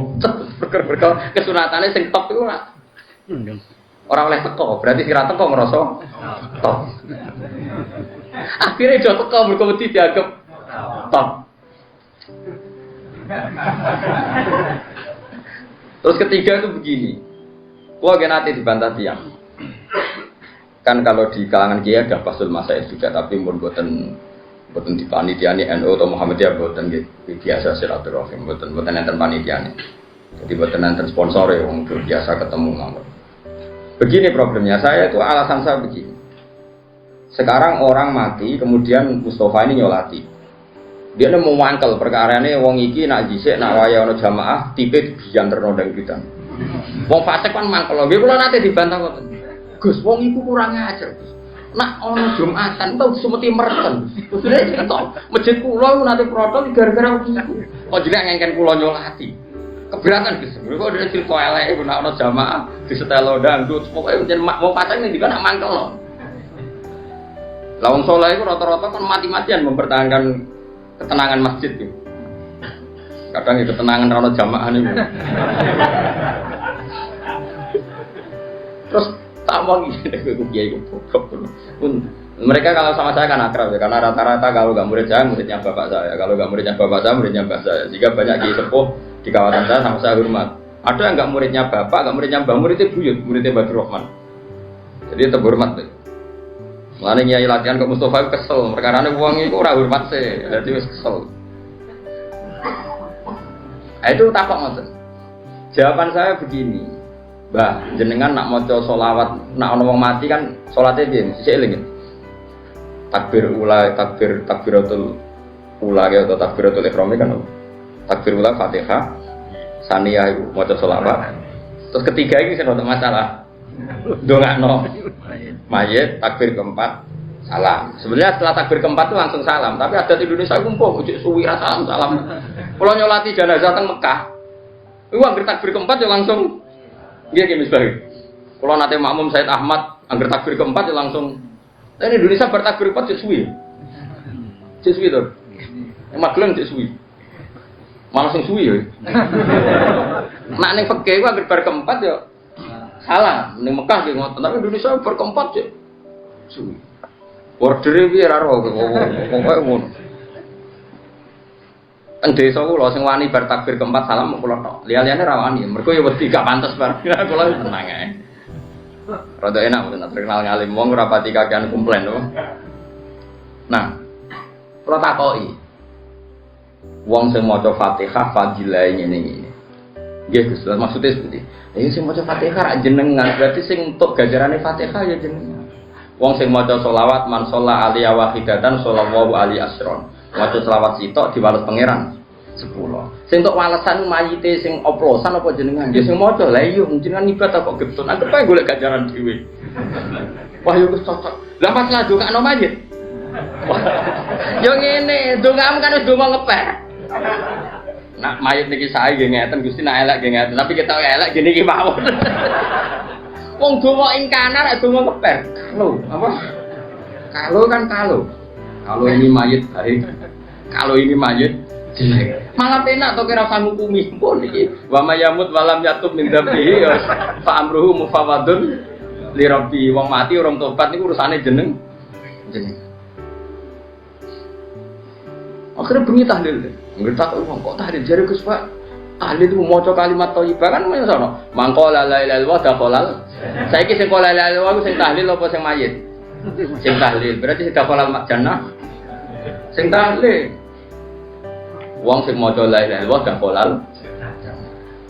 Berker kesunatannya sing top itu lah. Orang oleh teko. Berarti si rata kok ngerasa top. Akhirnya jauh teko berkompetisi dianggap top. Terus ketiga itu begini. Wah nanti dibantah tiang. Kan kalau di kalangan kiai ada pasul masail juga, tapi buatan di panitiane NU atau Muhammadiyah buatan biasa silaturahim, buatan enten panitiane. Jadi buatan enten sponsor ya, wong biasa ketemu ngawur. Begini problemnya, saya itu alasan saya begini. Sekarang orang mati, kemudian Mustafa ini nyolati. Dia mau mangkel perkara ini, wong iki nak jisik, nak waya ono jamaah, tipe bijan ternodang kita. Wong fasik kan mangkel, gue kalau nanti dibantah kok. Gus, wong iku kurang ajar. Nak ono Jumatan tau semeti mereken. Sudah cerita, masjid kula nanti protes gara-gara iku. Kok jenenge ngengken kula nyolati. Keberatan Gus. Kok dhewe cerita eleke nak ono jamaah disetelo dangdut, pokoke jeneng wong fasik ning dikon nak mangkel. Lah wong saleh iku rata-rata kan mati-matian mempertahankan ketenangan masjid itu. Kadang itu ketenangan kalau jamaah ini. Terus tak mau mereka kalau sama saya kan akrab ya, karena rata-rata kalau nggak murid saya muridnya bapak saya, kalau nggak muridnya bapak saya muridnya mbak saya. Jika banyak kiai sepuh di kawasan saya sama saya hormat. Ada yang nggak muridnya bapak, nggak muridnya mbak, muridnya buyut, muridnya Badr Rahman. Jadi tetap hormat deh. Mulane nyai latihan ke Mustafa kesel, perkarane wong iku ora hormat sih, dadi wis kesel. Itu takok ngoten. Jawaban saya begini. Mbah, jenengan nak maca selawat, nak ana wong mati kan salate piye? Sik eling. Takbir ula, takbiratul ula atau takbiratul ihram kan. Takbir ula Fatihah, saniyah iku maca selawat. Terus ketiga iki sing ono masalah. Ndongakno mayit, takbir keempat, salam. Sebenarnya setelah takbir keempat itu langsung salam, tapi ada di Indonesia kumpul, ujuk suwi salam. Kalau nyolati jenazah teng Mekah, itu angger takbir keempat ya langsung, dia kayak misalnya. Kalau nanti makmum Said Ahmad, angger takbir keempat ya langsung. Tapi Indonesia bertakbir keempat ujuk suwi tuh. Magelang ujuk suwi, malah langsung suwi ya. Nak neng pegawai itu angger bar keempat ya. Salah, ning Mekah ki ngoten, tapi Indonesia berkeempat ya. Suwi. Ordere piye ra ro, pokoke ngono. Teng desa kula sing wani bar takbir keempat salam kula tok. Liyane ra wani, mergo ya wedi gak pantes bar. Kula tenang ae. Rada enak mboten terkenal ngalim wong ora pati kakean komplain lho. Nah, kula takoki. Wong sing maca Fatihah fadilah ngene iki. Nggih Gus, maksudnya seperti ini sing maca Fatihah ra jenengan, berarti sing entuk ganjarane Fatihah ya jenengan. Wong sing maca selawat man sholla alaihi wahidatan sallallahu alaihi asron. Maca selawat sitok diwales pangeran 10. Sing tok walesan mayite sing oplosan apa jenengan? Ya sing maca. Lah iya jenengan ibadah kok getun. Anggap ae golek ganjaran dhewe. Wah yo wis cocok. Lah pas lah ndongakno mayit. Yo ngene, ndongamu kan wis ndonga ngepek. Nak mayit niki sae nggih ngeten Gusti nak elek nggih ngeten, tapi kita elek gini iki mawon. Wong donga ing kanan rek donga ngepek. Lho, apa? Kalau kan kalau ini mayit baik, kalau ini mayit jelek. Malah penak to kira usah ngukumi pun iki. Wa mayamut walam yatub min dzambihi fa amruhu mufawadun li rabbi. Wong mati urung tobat niku urusane jeneng. Akhirnya bengi tahlil. Ngerti wong kok tahlil jare Gus Pak. Tahlil itu maca kalimat thayyibah kan ngono. Mangko la ilaha illallah dakhalal. Saiki sing la ilaha illallah sing tahlil apa sing mayit? Sing tahlil berarti sing dakhalal jannah. Sing tahlil. Wong sing maca la ilaha illallah dakhalal.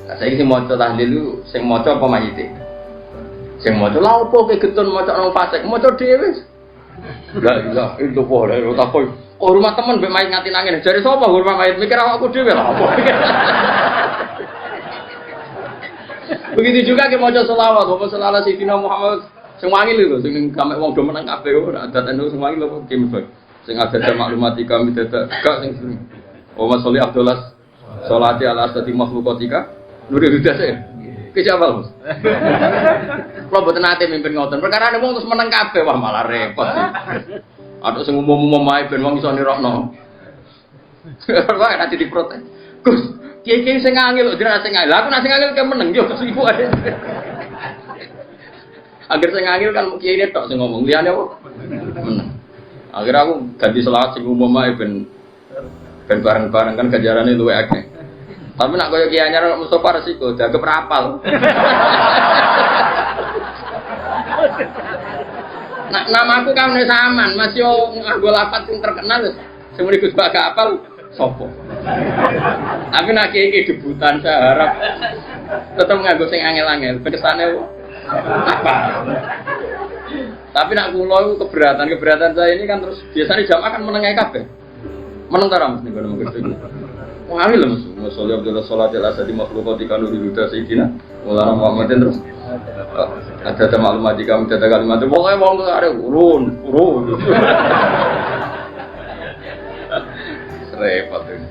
Lah saiki sing maca tahlil itu sing maca apa mayite? Sing maca lha opo ke getun maca nang fasik, maca dhewe. La ilaha illallah lha takoi. Oh rumah teman mbek mayit nganti nangis. Jare sapa rumah mayit mikir awakku dhewe lha opo. Begitu juga ke maca selawat, apa selawat Sayyidina Muhammad sing wangi lho sing gamek wong do meneng kabeh ora adat anu sing wangi lho kim sing ada maklumatika midadak gak sing Muhammad sholli Abdullah sholati ala asati makhluqatika nuri hidayah. Ki siapa Mas? Kalau mboten nate mimpin ngoten. Perkarane wong terus meneng kabeh wah malah repot. Aduh sing umum-umum wae ben wong iso nirokno. Kok ora diprotes. Gus, kiye-kiye sing ngangil lho dira sing ngangil. Lah aku nek sing ngangil ke meneng yo kesuwi ae. Agar sing ngangil kan kiye ini tok sing ngomong liyane apa? Meneng. Akhirnya aku ganti selawat sing umum wae ben bareng-bareng kan ganjarane luwih akeh. Tapi nak koyo kiye anyar Mustofa resiko dianggap rapal. Nah, namaku kan saman, Mas yo nganggo lafaz sing terkenal sing muni Gus Bak apal sapa. Tapi nak iki debutan saya harap tetep nganggo sing angel-angel, kersane apa. Tapi nak kula iku keberatan saya ini kan terus biasanya jamaah kan meneng kabeh. Meneng ta ra Mas niku nang Gusti. Wong amil lho Mas. Masallah Abdullah sholatil asadi makhluqati kanu diluda sayyidina. Mulana Muhammadin terus ada maklumat jika ada kalimat itu pokoknya wong arek urun repot ini.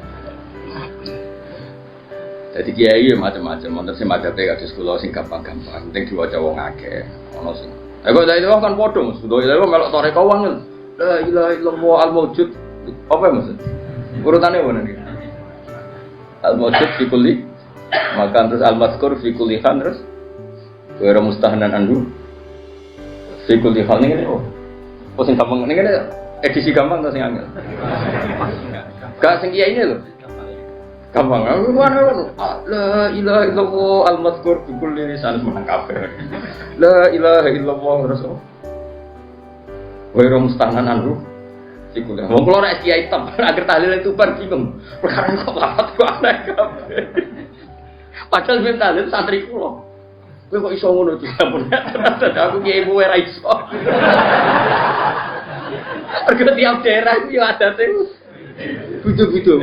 Jadi kiai macam-macam wonten sing madhape kados kula sing gampang-gampang penting diwaca wong akeh ana sing kok dari wong kan padha Mas dari wong melok toreko wong la ilaha illallah al maujud apa maksud urutane ngono iki al maujud fi kulli maka terus al mazkur fi kulli khan terus wira mustahanan andu fikul dihal ini oh sing gampang ini edisi gampang atau sing angel gak sing iya ini loh gampang la ilaha illallah al-mazkur fikul lisan menangkape la ilaha illallah terus wira mustahanan andu fikul wong kula nek kiai hitam akhir tahlil itu bar bingung perkara kok lafat kok aneh kabeh padahal ben tahlil santri kula. Kowe kok iso ngono iki ampun. Aku kiai kowe ra iso. Mergo tiap daerah iki adate butuh-butuh.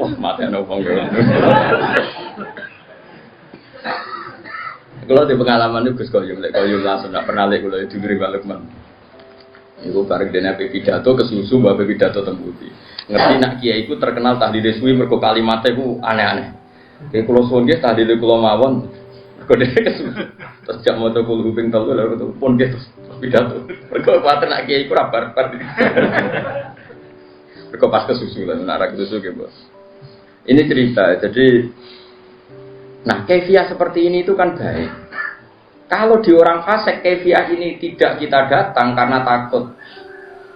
Wah, mate ana wong kene. Kalau di pengalaman itu Gus Koyum, langsung tak pernah lihat kalau diberi Pak Lukman. Iku bareng dene pidato kesusu mbak pidato tembuti. Ngerti nak kiai iku terkenal tahlil suwi mergo kalimatnya iku aneh-aneh. Kayak kula suwun nggih tahlil kula mawon kode terus jak moto kula kuping telu lha pun nggih pidato. Mergo kuwatir nak kiai iku ra barbar. Mergo pas kesusu lan nak kesusu nggih, Bos. Ini cerita. Jadi nah, kefiah seperti ini itu kan baik. Kalau di orang fasik kefiah ini tidak kita datang karena takut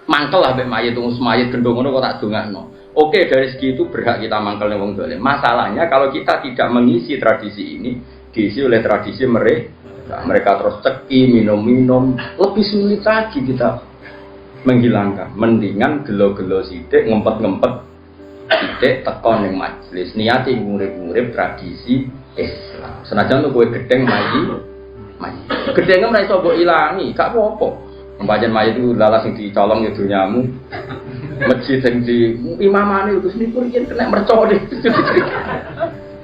mangkel lah mbek mayit tunggu mayit gendong ngono kok tak dongakno. Oke, dari segi itu berhak kita mangkel ning wong dolim. Masalahnya kalau kita tidak mengisi tradisi ini, diisi oleh tradisi mereka. Mereka terus ceki, minum-minum, lebih sulit lagi kita menghilangkan. Mendingan gelo-gelo sithik, ngempet-ngempet sithik teko ning majelis niati ngurip-ngurip tradisi Islam. Senajan tuh kowe gedeng mayi. Gedenge ora iso mbok ilangi, gak apa-apa. Pancen mayit itu lalas sing dicolong ya donyamu. Masjid yang di imamane itu niku riyen kena mercon.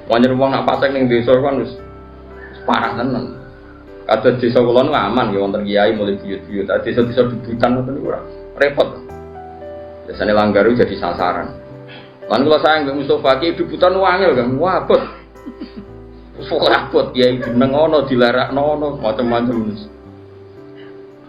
Wong nak pasang ning desa kan wis parah tenan. Kados desa kula nu aman ya wonten kiai mulai buyut-buyut. Desa-desa debutan ngoten niku ora repot. Biasane langgar jadi sasaran. Lan kula sayang mbek Mustofa ki debutan wangel kan wabot. Wabot kiai jeneng ono dilarakno ono macam-macam.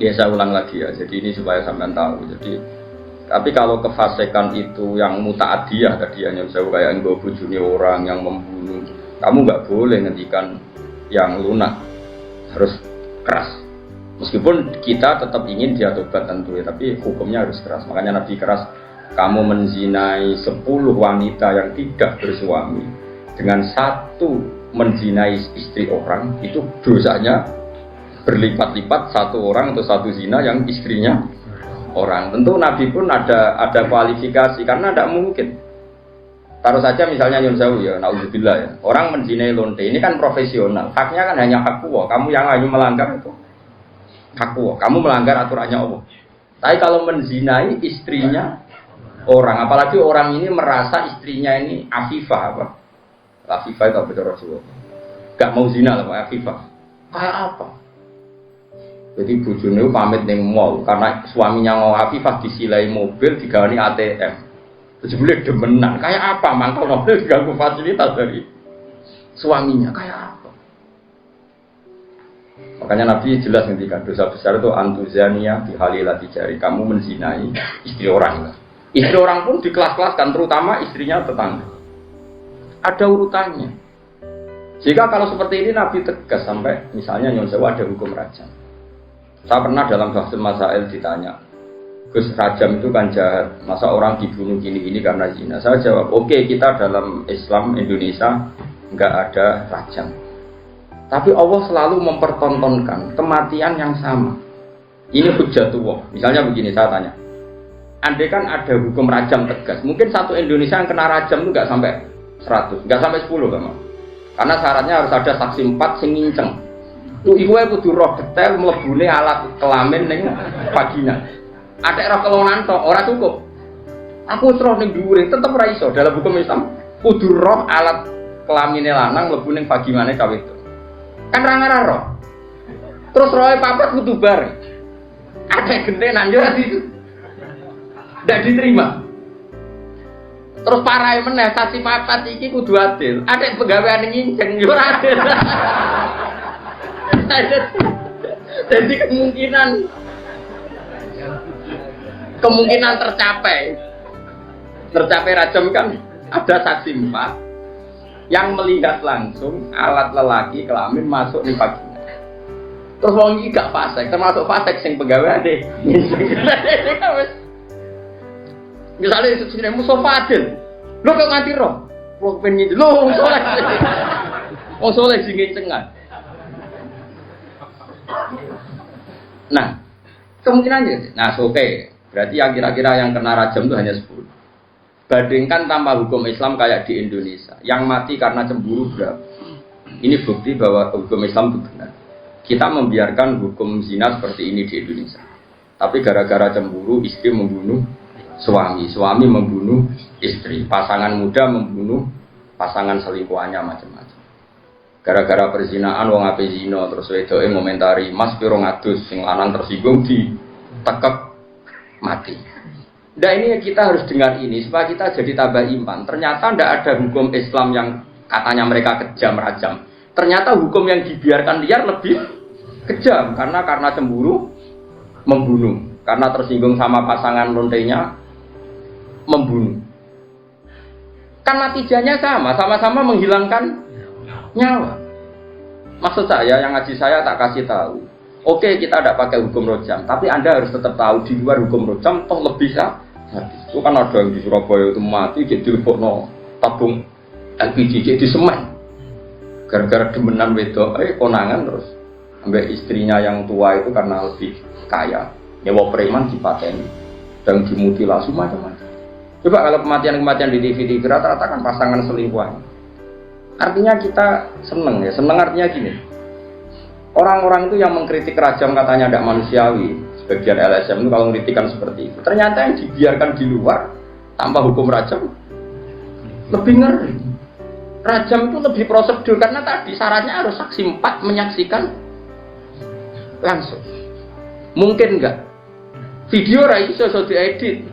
Ya saya ulang lagi ya. Jadi ini supaya sampean tahu. Jadi tapi kalau kefasikan itu yang mutaadiyah tadi hanya saya kayak nggo bojone orang yang membunuh, kamu nggak boleh ngendikan yang lunak, harus keras. Meskipun kita tetap ingin dia tobat tentu ya, tapi hukumnya harus keras. Makanya Nabi keras, kamu menzinai 10 wanita yang tidak bersuami dengan satu menzinai istri orang, itu dosanya berlipat-lipat satu orang atau satu zina yang istrinya orang. Tentu Nabi pun ada kualifikasi karena tidak mungkin. Taruh saja misalnya Nyun Sewu ya, naudzubillah ya. Orang menzinai lonte ini kan profesional. Haknya kan hanya hak Allah. Kamu yang hanya melanggar itu hak Allah. Kamu melanggar aturannya Allah. Tapi kalau menzinai istrinya orang, apalagi orang ini merasa istrinya ini afifah apa? Afifah itu apa Rasulullah? Gak mau zina lah Pak afifah. Kayak apa? Jadi bojone pamit ning mall karena suaminya mau afifah disilai mobil digawani ATM. Jebule demenan. Kayak apa mangkel mobil diganggu fasilitas dari suaminya kayak apa? Makanya Nabi jelas ngendikan dosa besar itu antuzania bihalilati jari, kamu menzinai istri orang. Istri orang pun dikelas-kelaskan terutama istrinya tetangga. Ada urutannya. Jika kalau seperti ini Nabi tegas sampai misalnya Nyon Sewu ada hukum rajam. Saya pernah dalam Bahsul Masail ditanya, Gus rajam itu kan jahat, masa orang dibunuh gini-gini karena zina? Saya jawab, oke, kita dalam Islam Indonesia nggak ada rajam. Tapi Allah selalu mempertontonkan kematian yang sama. Ini hujjatullah. Misalnya begini, saya tanya, andai kan ada hukum rajam tegas, mungkin satu Indonesia yang kena rajam itu nggak sampai 100, nggak sampai 10 kan? Karena syaratnya harus ada saksi 4 sing nginceng. Iku ae kudu roh detail mlebune alat kelamin ning vagina. Atek roh kelonan tok ora cukup. Aku roh ning dhuwure tetep ora iso. Dalam hukum Islam kudu roh alat kelamine lanang mlebu ning vaginane cawe itu. Kan ora ngarah roh. Terus rohe papat kudu bareng. Atek gentenan yo ora ndak diterima. Terus parahe meneh saksi papat iki kudu adil. Atek pegawaian nginceng yo ora adil. Jadi kemungkinan tercapai rajam kan ada saksi 4 yang melihat langsung alat lelaki kelamin masuk di vagina. Terus wong iki gak fasik, termasuk fasik sing pegawai deh. Misalnya sesuatu Mustafa Adil, lo kok nganti roh, lo pengen lo soleh sing ngencengan. Nah, kemungkinannya, oke. Berarti yang kira-kira yang kena rajam itu hanya 10. Bandingkan tanpa hukum Islam kayak di Indonesia, yang mati karena cemburu berapa? Ini bukti bahwa hukum Islam itu benar. Kita membiarkan hukum zina seperti ini di Indonesia. Tapi gara-gara cemburu, istri membunuh suami, suami membunuh istri, pasangan muda membunuh pasangan selingkuhannya macam-macam. Gara-gara perzinaan wong ape zina terus wedoke ngomentari Mas piro ngadus sing lanang tersinggung ditekep mati. Nah ini kita harus dengar ini supaya kita jadi tambah iman. Ternyata tidak ada hukum Islam yang katanya mereka kejam rajam. Ternyata hukum yang dibiarkan liar lebih kejam karena cemburu membunuh, karena tersinggung sama pasangan lontenya membunuh. Kan natijanya sama-sama menghilangkan nyawa. Maksud saya, yang ngaji saya tak kasih tahu. Oke, kita tidak pakai hukum rojam, tapi Anda harus tetap tahu di luar hukum rojam toh lebih sadis. Itu kan ada yang di Surabaya itu mati jadi lebokno tabung LPG jadi semen. Gara-gara demenan wedok, konangan terus ambek istrinya yang tua itu karena lebih kaya. Nyewa preman dipateni dan dimutilasi macam-macam. Coba kalau kematian-kematian di TV rata-rata kan pasangan selingkuhan. Artinya kita seneng ya, seneng artinya gini. Orang-orang itu yang mengkritik rajam katanya tidak manusiawi, Bagian LSM itu kalau ngeritikan seperti itu. Ternyata yang dibiarkan di luar tanpa hukum rajam lebih ngeri. Rajam itu lebih prosedur karena tadi syaratnya harus saksi 4 menyaksikan langsung. Mungkin enggak? Video ra iso diedit.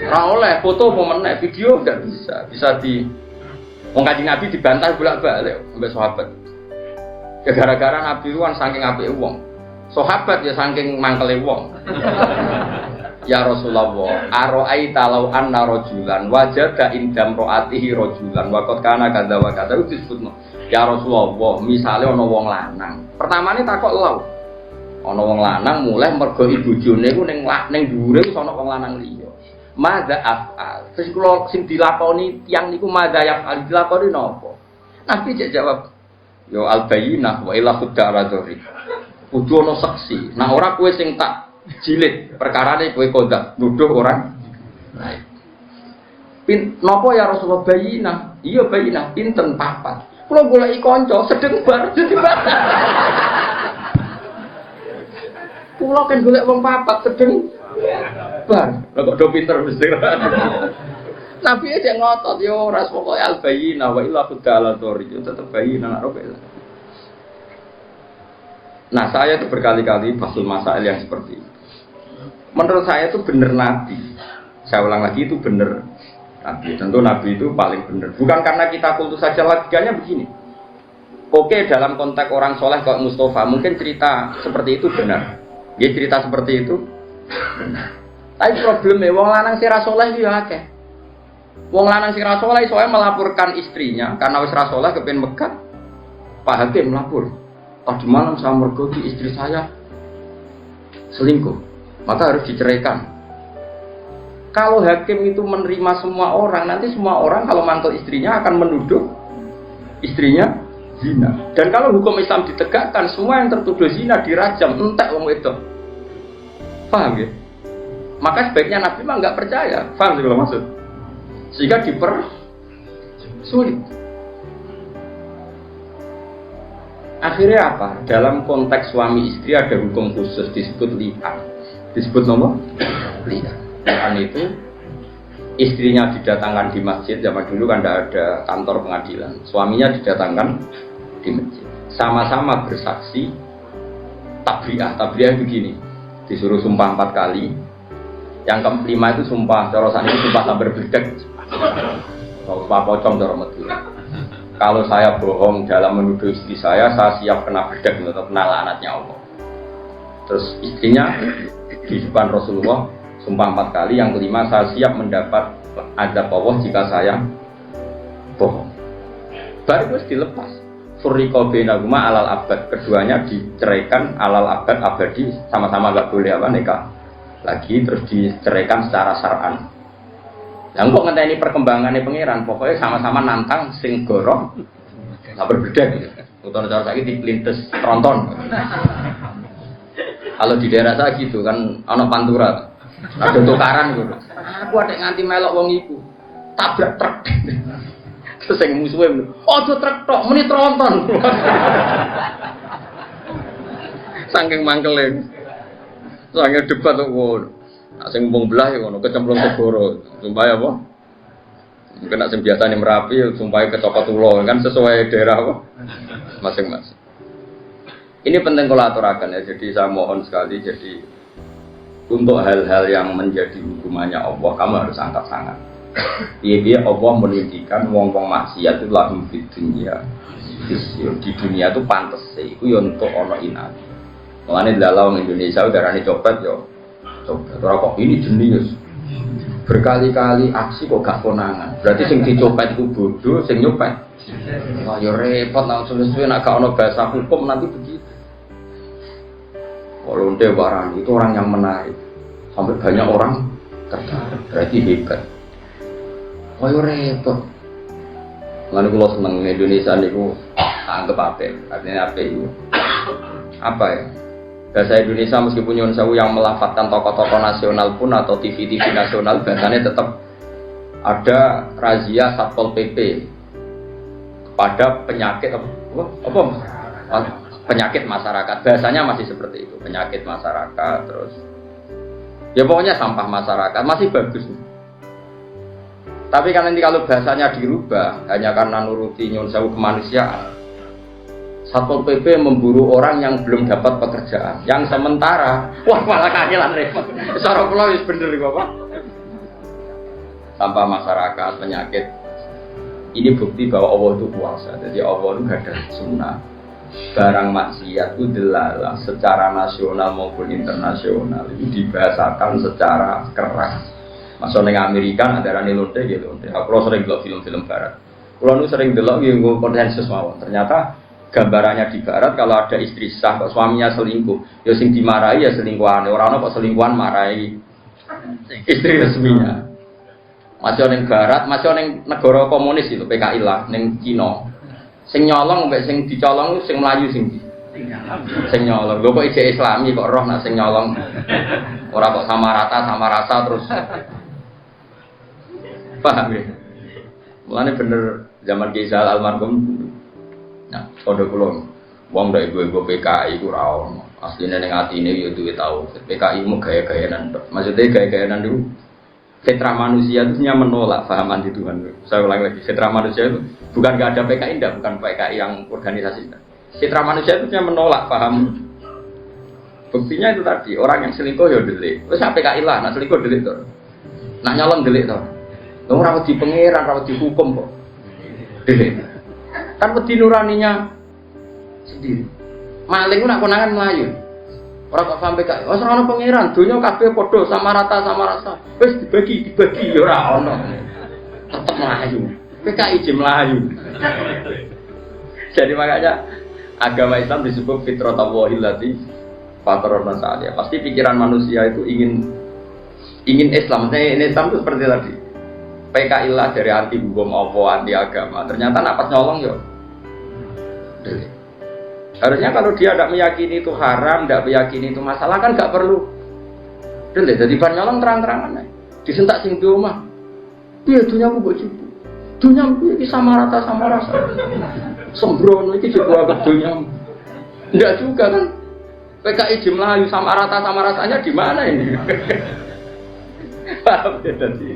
Ra oleh foto apa meneh, video enggak bisa. Bisa di wong Kanjeng Nabi dibantah bolak-balik sampai sahabat. Ya gara-gara Nabi itu kan saking apike wong. Sahabat ya saking mangkele wong. Ya Rasulullah, ara'aita law anna rajulan wajada indam ro'atihi rajulan wa qad kana kadza wa kadza disebutno. Ya Rasulullah, misale ana wong lanang. Pertamane takok law. Ana wong lanang mulai mergo ibojone iku ning dhuwure wis ana wong lanang liya. Madza af'al. Terus kula sing dilakoni tiyang niku madza yaf'al dilakoni napa? Nabi jawab, yo al-bayyinah wa ila khuddaradori. Kudu ana saksi. Nah ora kowe sing tak jilid perkarane kowe kondak nuduh orang lain. Napa ya Rasulullah bayyinah? Iya bayyinah pinten papat. Kula goleki kanca sedeng bar dadi batal. Kula kan golek wong papat sedeng bar. Lah kok do pinter mesti. Nabi aja ngotot yo ora pokoke al bayyinah wa illa khuddaladori tetep bayyinah ora bela. Nah saya itu berkali-kali basul masail yang seperti itu. Menurut saya itu benar Nabi. Saya ulang lagi itu benar Nabi. Tentu Nabi itu paling benar. Bukan karena kita kultus saja, logikanya begini. Oke dalam konteks orang soleh kayak Mustafa mungkin cerita seperti itu benar. Dia cerita seperti itu benar. Tapi problemnya wong lanang sing ra soleh yo akeh. Wong lanang sing ra soleh soalnya melaporkan istrinya karena wis ra soleh kepen megat. Pak Hakim melapor. Tadi malam saya mergoki istri saya selingkuh, maka harus diceraikan. Kalau hakim itu menerima semua orang, nanti semua orang kalau mantel istrinya akan menuduh istrinya zina. Dan kalau hukum Islam ditegakkan, semua yang tertuduh zina dirajam, entek wong wedok. Paham ya? Maka sebaiknya Nabi mah nggak percaya. Paham sih kalau maksud? Sehingga dipersulit. Akhirnya apa? Dalam konteks suami istri ada hukum khusus disebut li'an. Disebut nomor li'an. Li'an itu istrinya didatangkan di masjid. Zaman dulu kan tidak ada kantor pengadilan. Suaminya didatangkan di masjid. Sama-sama bersaksi tabri'ah. Tabri'ah begini. Disuruh sumpah 4 kali. Yang kelima itu sumpah. Corosan itu sumpah sambil berdek. Sumpah pocong cara Madura. Kalau saya bohong dalam menuduh istri saya siap kena bedak atau kena laknatnya Allah. Terus istrinya di depan Rasulullah sumpah 4 kali, yang kelima saya siap mendapat azab Allah jika saya bohong. Baru terus dilepas. Furriqa bainahuma alal abad, keduanya diceraikan alal abad abadi, sama-sama enggak boleh nikah lagi, terus diceraikan secara syar'an. Yang kok ngenteni perkembangannya pangeran, pokoknya sama-sama nantang sing gorong, nggak berbeda gitu. Utara cara saya dipelintes tronton. Kalau di daerah saya gitu kan, anak pantura, ada tukaran gitu. Aku ada nganti melok wong iku, tabrak truk. Terus yang musuhnya, oh tuh truk tok, meni tronton. Saking mangkelnya, saking debat tuh. Sing wong belah ya ngono kecemplung segoro. Sumpah apa? Mungkin nek sing biasane Merapi sumpah kecopot ulo kan sesuai daerah apa masing-masing. Ini penting kalau aturakan ya. Jadi saya mohon sekali jadi untuk hal-hal yang menjadi hukumannya Allah kamu harus angkat tangan. Dia Allah meninggikan wong-wong maksiat itu lahum fid dunya. Di dunia itu pantes sih. Iku yo untuk ono inat. Mulane dalam Indonesia udarane copet yo. Coba, kok ini jenius. Berkali-kali aksi kok gak konangan. Berarti sing dicopet itu bodoh, sing nyopet. Wah, ya repot nang suwe-suwe nek gak ono bahasa hukum nanti begitu. Kalau Lonte Warani itu orang yang menarik. Sampai banyak orang tertarik. Berarti hebat. Wah, ya repot. Lalu kalau seneng Indonesia niku anggap apa? Artinya apa itu? Apa ya? Bahasa Indonesia meskipun nyuwun sewu yang melafatkan tokoh-tokoh nasional pun atau TV-TV nasional bahasanya tetap ada razia Satpol PP kepada penyakit apa penyakit masyarakat. Bahasanya masih seperti itu, penyakit masyarakat. Terus Ya pokoknya sampah masyarakat masih bagus. Tapi kan nanti kalau bahasanya dirubah hanya karena nuruti nyun sewu kemanusiaan, Satpol PP memburu orang yang belum dapat pekerjaan, yang sementara, wah malah kangelan repot. Cara kula wis bener iki Bapak. Sampah masyarakat, penyakit. Ini bukti bahwa Allah itu kuasa. Jadi Allah itu gak ada sunnah. Barang maksiat itu delalah secara nasional maupun internasional itu dibahasakan secara keras. Masuk di Amerika ada rani lonte gitu. Aku sering delok film-film barat. Kalau sering delok yang konsensus mawon. Ternyata gambarannya di barat kalau ada istri sah kok suaminya selingkuh, ya sing dimarahi ya selingkuhan. Orang kok selingkuhan marahi istri resminya. Masih ning barat, masih ning negara komunis itu PKI lah, ning Cina. Sing nyolong mbek sing dicolong sing mlayu sing ndi? Sing nyolong. Lho kok ijek Islami kok roh nak sing nyolong. Ora kok sama rasa terus. Paham ya? Mulane bener zaman Rizal almarhum. Nah, kode kula wong ndak ibu-ibu PKI ku ra ono. Asline ning atine yo duwe tau. PKI mu gaya-gayanan tok. Maksudnya gaya-gayanan itu fitrah manusia itu menolak paham anti Tuhan. Saya ulang lagi, fitrah manusia itu bukan gak ada PKI enggak, bukan PKI yang organisasi enggak. Fitrah manusia itu menolak paham. Buktinya itu tadi, orang yang selingkuh ya delik. Wis PKI lah, nak selingkuh delik to. Nak nyolong delik to. Wong ora wedi pangeran, ora wedi hukum kok. Delik. Kan wedi nuraninya sendiri. Maling ku nak konangan melayu. Ora kok sampe kak, wis ora ono pangeran, donya kabeh padha sama rata sama rasa. Wis dibagi ya ora ono. Tetep melayu. PKI je melayu. Jadi makanya agama Islam disebut fitratallahi allati fatarana sa'aliyah. Pasti pikiran manusia itu ingin Islam. Ini Islam itu seperti tadi. PKI lah dari anti hukum Allah, anti agama. Ternyata napas nyolong ya. Harusnya kalau dia tidak meyakini itu haram, tidak meyakini itu masalah kan nggak perlu. Jadi ban nyolong terang-terangan. Disentak sing omah. Piye dunyamu kok cipu? Dunyamu iki sama rata sama rasa. Sembrono iki juga agak dunyamu. Enggak juga kan. PKI Melayu sama rata sama rasanya di mana ini? Paham ya tadi.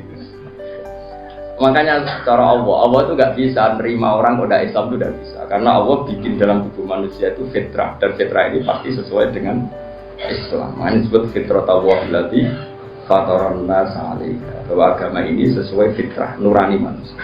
Makanya cara Allah itu nggak bisa nerima orang kode Islam itu tidak bisa, karena Allah bikin dalam tubuh manusia itu fitrah, dan fitrah ini pasti sesuai dengan Islam. Makanya disebut fitratallahi allati fatarana sa'alaiha, bahwa agama ini sesuai fitrah nurani manusia.